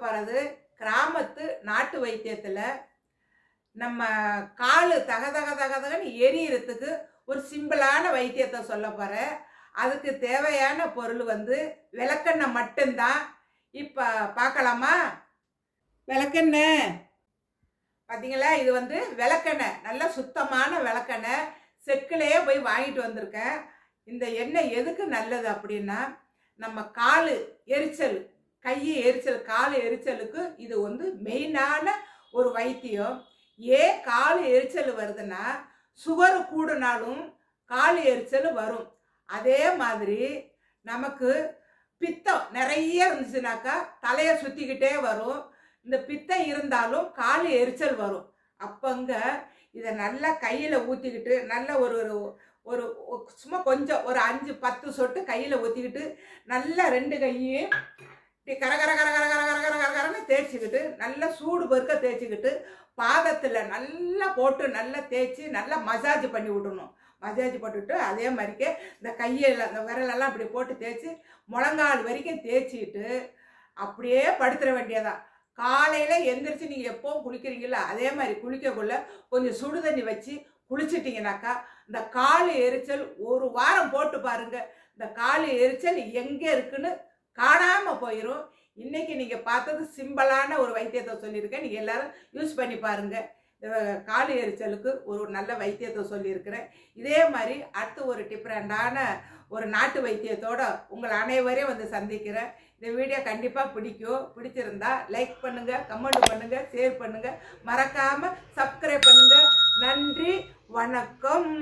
போகிறது கிராமத்து நாட்டு வைத்தியத்தில் நம்ம காலு தக தக தகன்னு எரியறதுக்கு ஒரு சிம்பிளான வைத்தியத்தை சொல்ல போகிறேன். அதுக்கு தேவையான பொருள் விளக்கெண்ணெய் மட்டும்தான். இப்போ பார்க்கலாமா? விளக்கெண்ணெய் பார்த்தீங்களா? இது விளக்கெண்ணெய், நல்ல சுத்தமான விளக்கெண்ணெய். செக்கிலேயே போய் வாங்கிட்டு வந்திருக்கேன். இந்த எண்ணெய் எதுக்கு நல்லது அப்படின்னா, நம்ம காலு எரிச்சல், கை எரிச்சல், காலு எரிச்சலுக்கு இது மெயினான ஒரு வைத்தியம். ஏன் காலு எரிச்சல் வருதுன்னா, சுகர் கூடுனாலும் காலு எரிச்சல் வரும். அதே மாதிரி நமக்கு பித்தம் நிறைய இருந்துச்சுனாக்கா தலையை சுற்றிக்கிட்டே வரும். இந்த பித்தம் இருந்தாலும் காலு எரிச்சல் வரும். அப்பங்க இதை நல்லா கையில் ஊற்றிக்கிட்டு நல்லா ஒரு ஒரு சும்மா கொஞ்சம் ஒரு 5-10 சொட்டு கையில் ஊற்றிக்கிட்டு நல்லா 2 கையையும் இப்படி கர கர கர கர கர கர கர கரன்னு தேய்ச்சிக்கிட்டு நல்லா சூடு பெருக்க தேய்ச்சிக்கிட்டு பாதத்தில் நல்லா போட்டு நல்லா தேய்ச்சி நல்லா மசாஜ் பண்ணி விடணும். மசாஜ் போட்டுவிட்டு அதே மாதிரிக்கே இந்த கையில் இந்த விரலெல்லாம் அப்படி போட்டு தேய்ச்சி முழங்கால் வரைக்கும் தேய்ச்சிக்கிட்டு அப்படியே படுத்துட வேண்டியதான். காலையில் எந்திரிச்சு நீங்கள் எப்போவும் குளிக்கிறீங்களா, அதே மாதிரி குளிக்கக்குள்ள கொஞ்சம் சுடு தண்ணி வச்சு குளிச்சிட்டிங்கனாக்கா இந்த காலு எரிச்சல் ஒரு வாரம் போட்டு பாருங்க. இந்த காலு எரிச்சல் எங்கே இருக்குன்னு காணாமல் போயிடும். இன்றைக்கி நீங்கள் பார்த்தது சிம்பிளான ஒரு வைத்தியத்தை சொல்லியிருக்கேன். நீங்கள் எல்லோரும் யூஸ் பண்ணி பாருங்கள். காலு எரிச்சலுக்கு ஒரு நல்ல வைத்தியத்தை சொல்லியிருக்கிறேன். இதே மாதிரி அடுத்து ஒரு டிஃப்ரெண்டான ஒரு நாட்டு வைத்தியத்தோடு உங்கள் அனைவரையும் சந்திக்கிறேன். இந்த வீடியோ கண்டிப்பாக பிடிக்கும். பிடிச்சிருந்தா லைக் பண்ணுங்கள், கமெண்ட் பண்ணுங்கள், ஷேர் பண்ணுங்கள், மறக்காமல் சப்ஸ்கிரைப் பண்ணுங்கள். நன்றி, வணக்கம்.